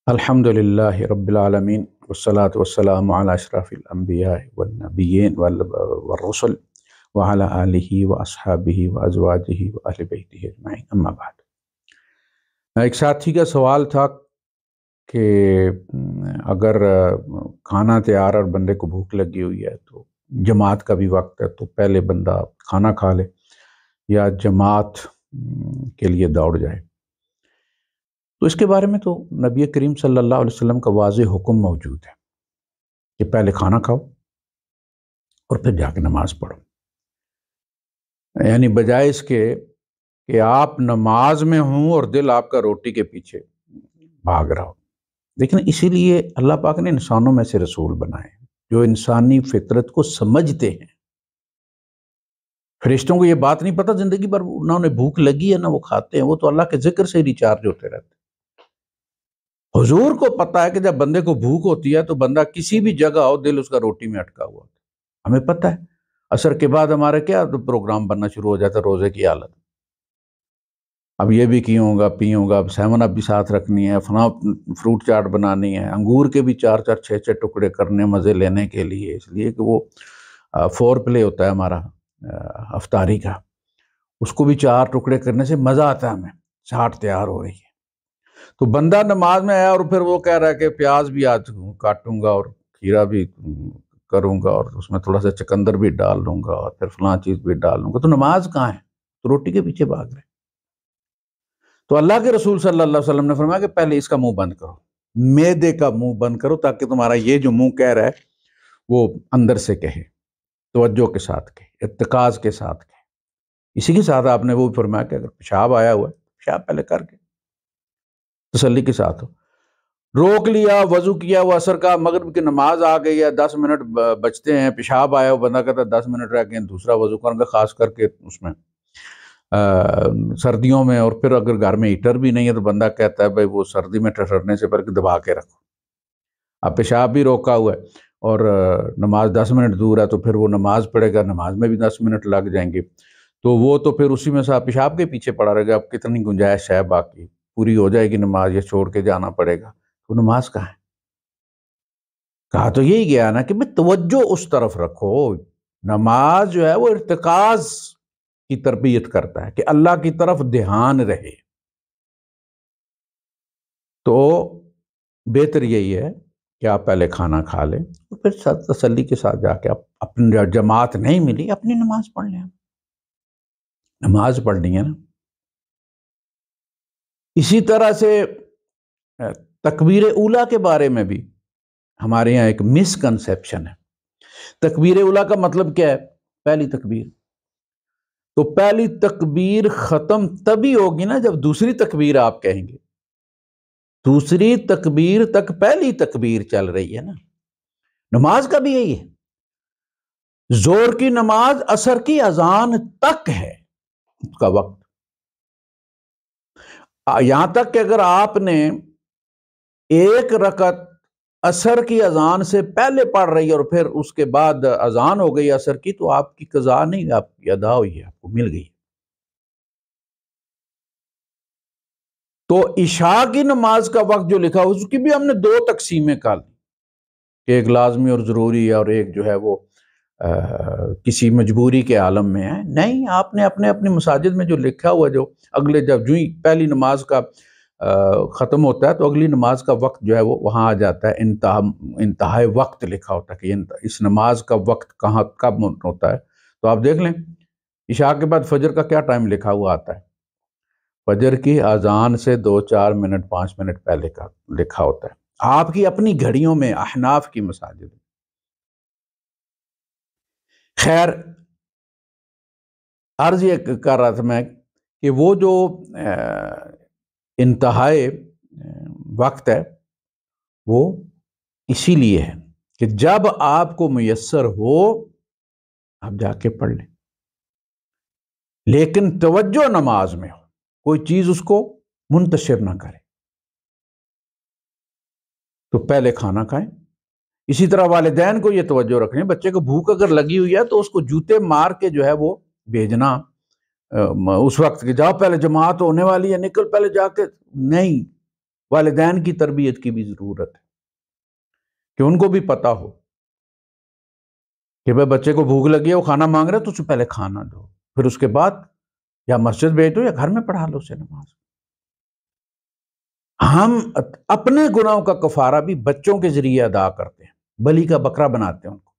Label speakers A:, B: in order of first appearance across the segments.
A: الحمدللہ رب العالمین والصلاة والسلام علی اشرف الانبیاء والنبیین والرسل وعلی آلہ واصحابہ وازواجہ واہل بیتہ اجمعین اما بعد۔ ایک ساتھی کا سوال تھا کہ اگر کھانا تیار اور بندے کو بھوک لگی ہوئی ہے تو جماعت کا بھی وقت ہے تو پہلے بندہ کھانا کھا لے یا جماعت کے لیے دوڑ جائے؟ تو اس کے بارے میں تو نبی کریم صلی اللہ علیہ وسلم کا واضح حکم موجود ہے کہ پہلے کھانا کھاؤ اور پھر جا کے نماز پڑھو، یعنی بجائے اس کے کہ آپ نماز میں ہوں اور دل آپ کا روٹی کے پیچھے بھاگ رہا ہو۔ لیکن اسی لیے اللہ پاک نے انسانوں میں سے رسول بنائے جو انسانی فطرت کو سمجھتے ہیں۔ فرشتوں کو یہ بات نہیں پتہ زندگی بھر انہوں نے بھوک لگی ہے نہ وہ کھاتے ہیں، وہ تو اللہ کے ذکر سے ریچارج ہوتے رہتے ہیں۔ حضور کو پتہ ہے کہ جب بندے کو بھوک ہوتی ہے تو بندہ کسی بھی جگہ ہو دل اس کا روٹی میں اٹکا ہوا ہوتا ہے۔ ہمیں پتہ ہے عصر کے بعد ہمارے کیا پروگرام بننا شروع ہو جاتا ہے روزے کی حالت۔ اب یہ بھی کیوں گا پیوں گا، اب 7 اپ بھی ساتھ رکھنی ہے، فلاں فروٹ چاٹ بنانی ہے، انگور کے بھی 4 6 ٹکڑے کرنے مزے لینے کے لیے، اس لیے کہ وہ فور پلے ہوتا ہے ہمارا افطاری کا، اس کو بھی 4 ٹکڑے کرنے سے مزہ آتا ہے ہمیں، چاٹ تیار ہو رہی ہے۔ تو بندہ نماز میں آیا اور پھر وہ کہہ رہا ہے کہ پیاز بھی آج کاٹوں گا اور کھیرا بھی کروں گا اور اس میں تھوڑا سا چقندر بھی ڈال لوں گا اور پھر فلاں چیز بھی ڈال لوں گا، تو نماز کہاں ہے؟ تو روٹی کے پیچھے بھاگ رہے۔ تو اللہ کے رسول صلی اللہ علیہ وسلم نے فرمایا کہ پہلے اس کا منہ بند کرو، معدے کا منہ بند کرو، تاکہ تمہارا یہ جو منہ کہہ رہا ہے وہ اندر سے کہے، توجہ کے ساتھ کہے، ارتکاز کے ساتھ کہے۔ اسی کے ساتھ آپ نے وہ فرمایا کہ اگر پیشاب آیا ہوا ہے پیشاب پہلے کر کے تسلی کے ساتھ ہو، روک لیا، وضو کیا، وہ عصر کا مغرب کی نماز آ گئی ہے، 10 منٹ بچتے ہیں، پیشاب آیا، وہ بندہ کہتا ہے 10 منٹ رہ گئے دوسرا وضو کروں گا، خاص کر کے اس میں سردیوں میں، اور پھر اگر گھر میں ہیٹر بھی نہیں ہے تو بندہ کہتا ہے بھائی وہ سردی میں ٹھٹرنے سے پہلے دبا کے رکھو۔ اب پیشاب بھی روکا ہوا ہے اور نماز 10 منٹ دور ہے تو پھر وہ نماز پڑھے گا، نماز میں بھی 10 منٹ لگ جائیں گے، تو وہ تو پھر اسی میں صاحب پیشاب کے پیچھے پڑا رہے گا۔ اب کتنی گنجائش ہے باقی، پوری ہو جائے گی نماز یا چھوڑ کے جانا پڑے گا، تو نماز کہاں ہے؟ کہا تو یہی گیا نا کہ بھئی توجہ اس طرف رکھو۔ نماز جو ہے وہ ارتکاز کی تربیت کرتا ہے کہ اللہ کی طرف دھیان رہے، تو بہتر یہی ہے کہ آپ پہلے کھانا کھا لیں اور پھر تسلی کے ساتھ جا کے اپنی جماعت نہیں ملی اپنی نماز پڑھ لیں۔ نماز پڑھنی ہے نا۔ اسی طرح سے تکبیر اولیٰ کے بارے میں بھی ہمارے یہاں ایک مسکنسیپشن ہے۔ تکبیر اولیٰ کا مطلب کیا ہے؟ پہلی تکبیر۔ تو پہلی تکبیر ختم تبھی ہوگی نا جب دوسری تکبیر آپ کہیں گے۔ دوسری تکبیر تک پہلی تکبیر چل رہی ہے نا۔ نماز کا بھی یہی ہے، زور کی نماز عصر کی اذان تک ہے اس کا وقت، یہاں تک کہ اگر آپ نے 1 رکعت عصر کی اذان سے پہلے پڑھ رہی ہے اور پھر اس کے بعد اذان ہو گئی عصر کی، تو آپ کی قضا نہیں، آپ کی ادا ہوئی ہے، آپ کو مل گئی۔ تو عشاء کی نماز کا وقت جو لکھا اس کی بھی ہم نے 2 تقسیمیں کر لی کہ ایک لازمی اور ضروری ہے اور ایک جو ہے وہ کسی مجبوری کے عالم میں ہے۔ نہیں، آپ نے اپنے مساجد میں جو لکھا ہوا، جو اگلے جب جو ہی پہلی نماز کا ختم ہوتا ہے تو اگلی نماز کا وقت جو ہے وہ وہاں آ جاتا ہے، انتہائی وقت لکھا ہوتا ہے کہ اس نماز کا وقت کہاں کب ہوتا ہے۔ تو آپ دیکھ لیں عشاء کے بعد فجر کا کیا ٹائم لکھا ہوا آتا ہے؟ فجر کی اذان سے 2 4 منٹ 5 منٹ پہلے کا لکھا ہوتا ہے آپ کی اپنی گھڑیوں میں، احناف کی مساجد۔ خیر، عرض یہ کر رہا تھا میں کہ وہ جو انتہائی وقت ہے وہ اسی لیے ہے کہ جب آپ کو میسر ہو آپ جا کے پڑھ لیں، لیکن توجہ نماز میں ہو، کوئی چیز اس کو منتشر نہ کرے۔ تو پہلے کھانا کھائیں۔ اسی طرح والدین کو یہ توجہ رکھیں، بچے کو بھوک اگر لگی ہوئی ہے تو اس کو جوتے مار کے جو ہے وہ بھیجنا اس وقت کہ جاؤ پہلے جماعت ہونے والی ہے، نکل پہلے جا کے، نہیں، والدین کی تربیت کی بھی ضرورت ہے کہ ان کو بھی پتا ہو کہ بھائی بچے کو بھوک لگی ہے، وہ کھانا مانگ رہا ہے تو اسے پہلے کھانا دو، پھر اس کے بعد یا مسجد بھیجو یا گھر میں پڑھا لو اسے نماز۔ ہم اپنے گناہوں کا کفارہ بھی بچوں کے ذریعے ادا کرتے ہیں، بلی کا بکرا بناتے ہیں ان کو۔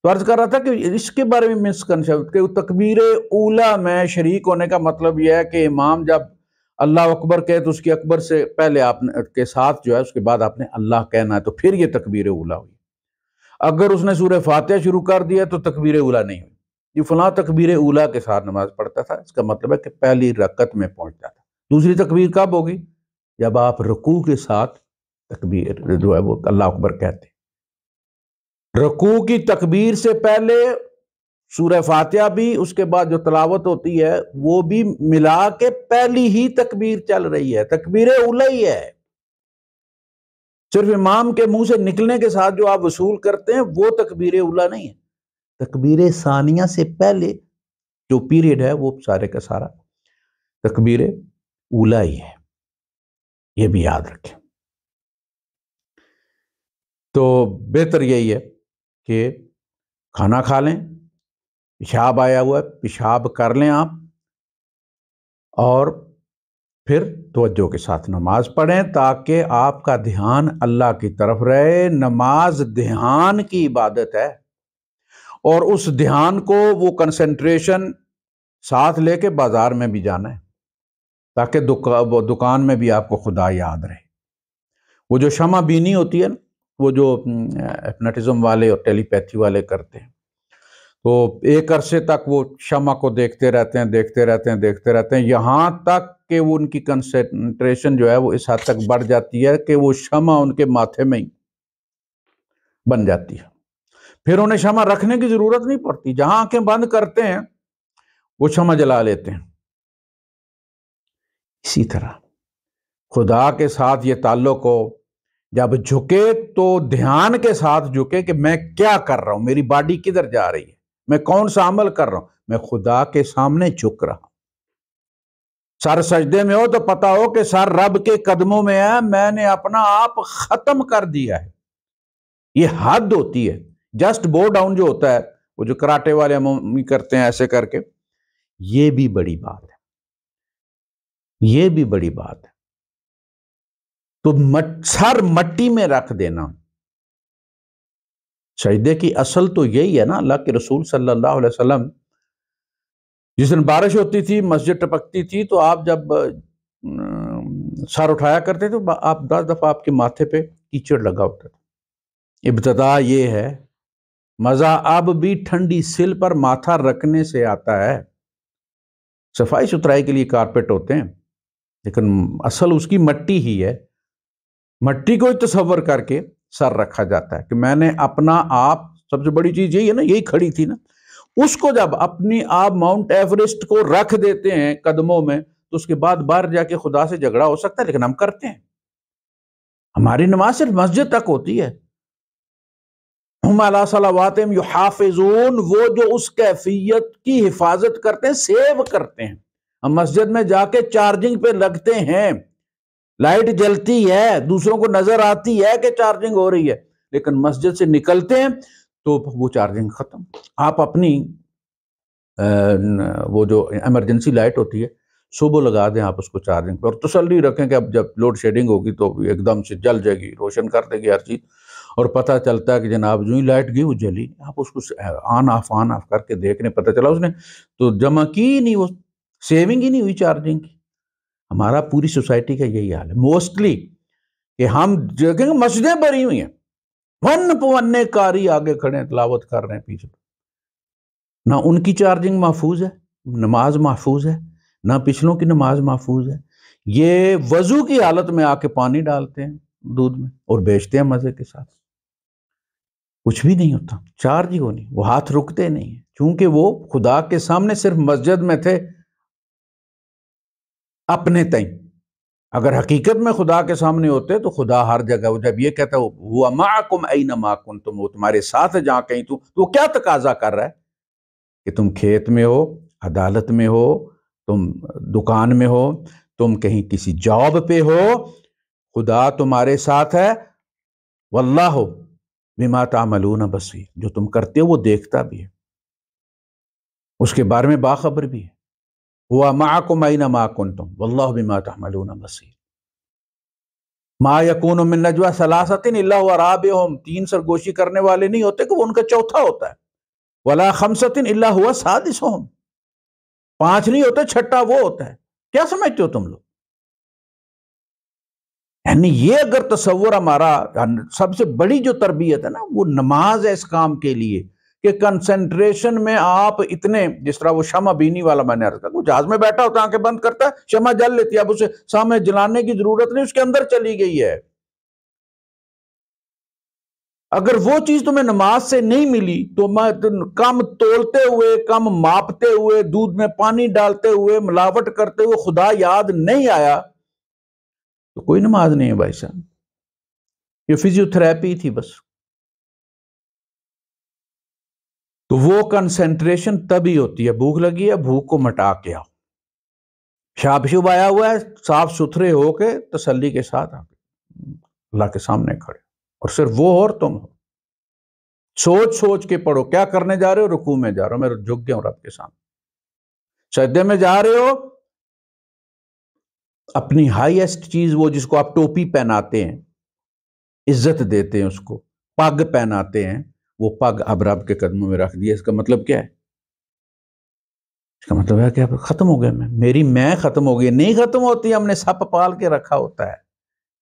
A: تو عرض کر رہا تھا کہ اس کے بارے میں مسکنسپٹ کہ تکبیر اولیٰ میں شریک ہونے کا مطلب یہ ہے کہ امام جب اللہ اکبر کہے تو اس کی اکبر سے پہلے آپ کے ساتھ جو ہے اس کے بعد آپ نے اللہ کہنا ہے، تو پھر یہ تکبیر اولیٰ ہوئی۔ اگر اس نے سورہ فاتحہ شروع کر دیا تو تکبیر اولیٰ نہیں ہوئی، یہ فلاں تکبیر اولیٰ کے ساتھ نماز پڑھتا تھا، اس کا مطلب ہے کہ پہلی رکعت میں پہنچتا تھا۔ دوسری تکبیر کب ہوگی؟ جب آپ رکوع کے ساتھ تکبیر جو ہے وہ اللہ اکبر کہتے ہیں۔ رکوع کی تکبیر سے پہلے سورہ فاتحہ بھی، اس کے بعد جو تلاوت ہوتی ہے وہ بھی ملا کے پہلی ہی تکبیر چل رہی ہے، تکبیر اولیٰ ہی ہے۔ صرف امام کے منہ سے نکلنے کے ساتھ جو آپ وصول کرتے ہیں وہ تکبیر اولیٰ نہیں ہے، تکبیر ثانیہ سے پہلے جو پیریڈ ہے وہ سارے کا سارا تکبیر اولیٰ ہی ہے، یہ بھی یاد رکھیں۔ تو بہتر یہی ہے کہ کھانا کھا لیں، پیشاب آیا ہوا ہے پیشاب کر لیں آپ، اور پھر توجہ کے ساتھ نماز پڑھیں تاکہ آپ کا دھیان اللہ کی طرف رہے۔ نماز دھیان کی عبادت ہے، اور اس دھیان کو وہ کنسنٹریشن ساتھ لے کے بازار میں بھی جانا ہے تاکہ دکان میں بھی آپ کو خدا یاد رہے۔ وہ جو شمع بینی ہوتی ہے نا، وہ جو ہپناٹزم والے اور ٹیلی پیتھی والے کرتے ہیں، تو ایک عرصے تک وہ شمع کو دیکھتے رہتے ہیں یہاں تک کہ وہ ان کی کنسنٹریشن جو ہے وہ اس حد تک بڑھ جاتی ہے کہ وہ شمع ان کے ماتھے میں ہی بن جاتی ہے، پھر انہیں شمع رکھنے کی ضرورت نہیں پڑتی، جہاں آنکھیں بند کرتے ہیں وہ شمع جلا لیتے ہیں۔ اسی طرح خدا کے ساتھ یہ تعلق ہو، جب جھکے تو دھیان کے ساتھ جھکے کہ میں کیا کر رہا ہوں، میری باڈی کدھر جا رہی ہے، میں کون سا عمل کر رہا ہوں، میں خدا کے سامنے جھک رہا ہوں۔ سر سجدے میں ہو تو پتا ہو کہ سر رب کے قدموں میں ہے، میں نے اپنا آپ ختم کر دیا ہے۔ یہ حد ہوتی ہے، جسٹ بو ڈاؤن جو ہوتا ہے، وہ جو کراٹے والے عمومی کرتے ہیں ایسے کر کے، یہ بھی بڑی بات ہے، یہ بھی بڑی بات ہے۔ تو سر مٹی میں رکھ دینا، سجدے کی اصل تو یہی ہے نا۔ اللہ کے رسول صلی اللہ علیہ وسلم جس دن بارش ہوتی تھی، مسجد ٹپکتی تھی، تو آپ جب سر اٹھایا کرتے تو آپ 10 دفعہ آپ کے ماتھے پہ کیچڑ لگا ہوتا تھا۔ ابتدا یہ ہے، مزہ اب بھی ٹھنڈی سل پر ماتھا رکھنے سے آتا ہے۔ صفائی ستھرائی کے لیے کارپیٹ ہوتے ہیں، لیکن اصل اس کی مٹی ہی ہے۔ مٹی کو تصور کر کے سر رکھا جاتا ہے کہ میں نے اپنا آپ، سب سے بڑی چیز یہی ہے نا، یہی کھڑی تھی نا، اس کو جب اپنی آپ ماؤنٹ ایوریسٹ کو رکھ دیتے ہیں قدموں میں، تو اس کے بعد باہر جا کے خدا سے جھگڑا ہو سکتا ہے، لیکن ہم کرتے ہیں۔ ہماری نماز صرف مسجد تک ہوتی ہے۔ ہم علی صلواتہم یحافظون، وہ جو اس کیفیت کی حفاظت کرتے ہیں، سیو کرتے ہیں۔ ہم مسجد میں جا کے چارجنگ پہ لگتے ہیں، لائٹ جلتی ہے، دوسروں کو نظر آتی ہے کہ چارجنگ ہو رہی ہے، لیکن مسجد سے نکلتے ہیں تو وہ چارجنگ ختم۔ آپ اپنی وہ جو ایمرجنسی لائٹ ہوتی ہے صبح لگا دیں آپ اس کو چارجنگ پہ، اور تسلی رکھیں کہ اب جب لوڈ شیڈنگ ہوگی تو ایک دم سے جل جائے گی، روشن کر دے گی ہر چیز، اور پتہ چلتا ہے کہ جناب جو ہی لائٹ گئی وہ جلی، آپ اس کو آن آف کر کے دیکھ رہے ہیں، پتہ چلا اس نے تو جمع کی ہی نہیں، وہ سیونگ ہی نہیں ہوئی چارجنگ کی۔ ہمارا پوری سوسائٹی کا یہی حال ہے موسٹلی، کہ ہم دیکھیں گے مسجدیں بھری ہوئی ہیں، ون پونے کاری آگے کھڑے ہیں، تلاوت کر رہے ہیں پیچھے، نہ ان کی چارجنگ محفوظ ہے، نماز محفوظ ہے، نہ پچھلوں کی نماز محفوظ ہے۔ یہ وضو کی حالت میں آ کے پانی ڈالتے ہیں دودھ میں اور بیچتے ہیں مزے کے ساتھ، کچھ بھی نہیں ہوتا، چارج ہی ہونی، وہ ہاتھ رکتے نہیں ہیں، چونکہ وہ خدا کے سامنے صرف مسجد میں تھے اپنے تئیں۔ اگر حقیقت میں خدا کے سامنے ہوتے تو خدا ہر جگہ، وہ جب یہ کہتا ہے وہ معکم اینما کنتم، وہ تمہارے ساتھ جہاں کہیں تو وہ کیا تقاضا کر رہا ہے کہ تم کھیت میں ہو، عدالت میں ہو، تم دکان میں ہو، تم کہیں کسی جاب پہ ہو، خدا تمہارے ساتھ ہے، واللہ بما تعملون بصیر، جو تم کرتے ہو وہ دیکھتا بھی ہے، اس کے بارے میں باخبر بھی ہے۔ ہوا معکم اینما کنتم واللہ بما تعملون بصیر۔ ما یکون من نجوی ثلاثۃ الا هو رابعهم، تین سرگوشی کرنے والے نہیں ہوتے کہ وہ ان کا چوتھا ہوتا ہے، ولا خمسۃ الا هو سادسهم، پانچ نہیں ہوتے چھٹا وہ ہوتا ہے۔ کیا سمجھتے ہو تم لوگ؟ یعنی یہ اگر تصور ہمارا، سب سے بڑی جو تربیت ہے نا وہ نماز ہے اس کام کے لیے، کہ کنسنٹریشن میں آپ اتنے، جس طرح وہ شمع بینی والا میں نے عرض کہا، وہ جہاز میں بیٹھا ہوتا ہے، آنکھیں بند کرتا ہے، شمع جل لیتی ہے، اب اسے سامنے جلانے کی ضرورت نہیں، اس کے اندر چلی گئی ہے۔ اگر وہ چیز تمہیں نماز سے نہیں ملی تو کم تولتے ہوئے، کم ماپتے ہوئے، دودھ میں پانی ڈالتے ہوئے، ملاوٹ کرتے ہوئے خدا یاد نہیں آیا تو کوئی نماز نہیں ہے بھائی صاحب، یہ فزیو تھراپی تھی بس۔ تو وہ کنسنٹریشن تبھی ہوتی ہے، بھوک لگی ہے، بھوک کو مٹا کے آؤ، شاب شب آیا ہوا ہے، صاف ستھرے ہو کے تسلی کے ساتھ اللہ کے سامنے کھڑے، اور صرف وہ اور تم ہو، سوچ سوچ کے پڑھو کیا کرنے جا رہے ہو، رکوع میں جا رہا ہوں میں، جھک گیا ہوں رب کے سامنے، سجدے میں جا رہے ہو، اپنی ہائیسٹ چیز، وہ جس کو آپ ٹوپی پہناتے ہیں، عزت دیتے ہیں، اس کو پگ پہناتے ہیں، وہ پگ اب رب کے قدموں میں رکھ دیا۔ اس کا مطلب کیا ہے؟ اس کا مطلب ہے کہ اب ختم ہو گیا، میری میں ختم ہو گئی، نہیں ختم ہوتی، ہم نے سپ پال کے رکھا ہوتا ہے،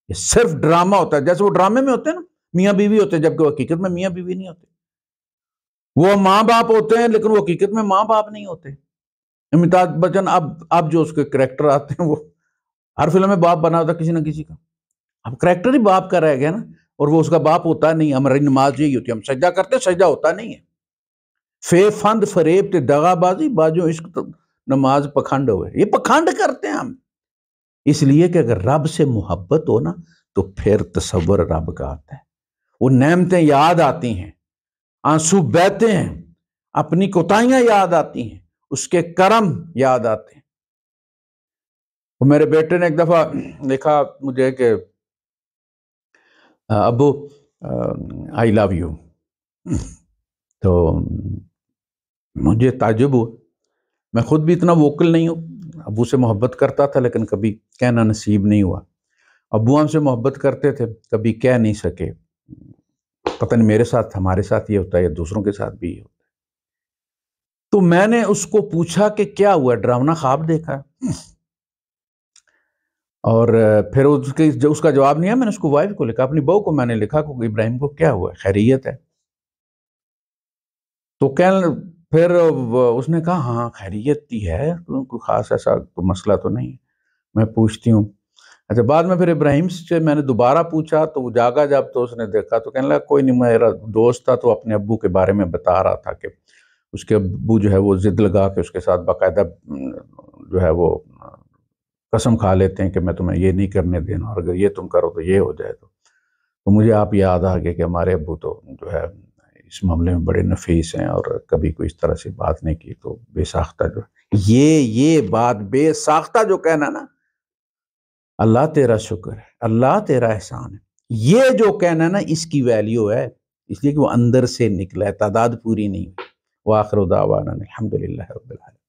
A: یہ صرف ڈرامہ ہوتا ہے، جیسے وہ ڈرامے میں ہوتے ہیں نا، میاں بیوی ہوتے ہیں، جبکہ وہ حقیقت میں میاں بیوی نہیں ہوتے، وہ ماں باپ ہوتے ہیں لیکن وہ حقیقت میں ماں باپ نہیں ہوتے۔ امیتابھ بچن اب جو اس کے کریکٹر آتے ہیں، وہ ہر فلم میں باپ بنا ہوتا ہے کسی نہ کسی کا، اب کریکٹر ہی باپ کا رہ گیا نا، اور وہ اس کا باپ ہوتا نہیں۔ ہماری نماز یہی ہوتی ہے، ہم سجدہ کرتے ہیں، سجدہ ہوتا نہیں ہے، فے فند فریب تے دغا بازی باجو عشق نماز پکھنڈ ہوئے، یہ پکھنڈ کرتے ہیں ہم، اس لیے کہ اگر رب سے محبت ہو نا تو پھر تصور رب کا آتا ہے، وہ نعمتیں یاد آتی ہیں، آنسو بہتے ہیں، اپنی کوتاہیاں یاد آتی ہیں، اس کے کرم یاد آتے ہیں۔ وہ میرے بیٹے نے ایک دفعہ لکھا مجھے کہ ابو آئی لو یو، تو مجھے تعجب ہوا، میں خود بھی اتنا ووکل نہیں ہوں، ابو سے محبت کرتا تھا لیکن کبھی کہنا نصیب نہیں ہوا، ابو ہم سے محبت کرتے تھے کبھی کہہ نہیں سکے، پتہ نہیں میرے ساتھ ہمارے ساتھ یہ ہوتا ہے یا دوسروں کے ساتھ بھی یہ ہوتا ہے۔ تو میں نے اس کو پوچھا کہ کیا ہوا، ڈراؤنا خواب دیکھا؟ اور پھر اس کا جواب نہیں ہے، میں نے اس کو وائف کو لکھا، اپنی بہو کو میں نے لکھا کہ ابراہیم کو کیا ہوا، خیریت ہے؟ تو پھر اس نے کہا ہاں خیریت ہی ہے، کوئی خاص ایسا تو مسئلہ تو نہیں، میں پوچھتی ہوں۔ اچھا بعد میں پھر ابراہیم سے میں نے دوبارہ پوچھا تو وہ جاگا جب تو اس نے دیکھا تو کہنے لگا کوئی نہیں، میرا دوست تھا تو اپنے ابو کے بارے میں بتا رہا تھا کہ اس کے ابو جو ہے وہ ضد لگا کے اس کے ساتھ باقاعدہ جو ہے وہ قسم کھا لیتے ہیں کہ میں تمہیں یہ نہیں کرنے دینا، اور اگر یہ تم کرو تو یہ ہو جائے، تو مجھے آپ یاد آ گئے کہ ہمارے ابو تو جو ہے اس معاملے میں بڑے نفیس ہیں، اور کبھی کوئی اس طرح سے بات نہیں کی، تو بے ساختہ جو یہ بات بے ساختہ جو کہنا نا، اللہ تیرا شکر ہے، اللہ تیرا احسان ہے، یہ جو کہنا نا اس کی ویلیو ہے، اس لیے کہ وہ اندر سے نکلا ہے، تعداد پوری نہیں۔ وآخر دعوانا الحمدللہ رب العالمین۔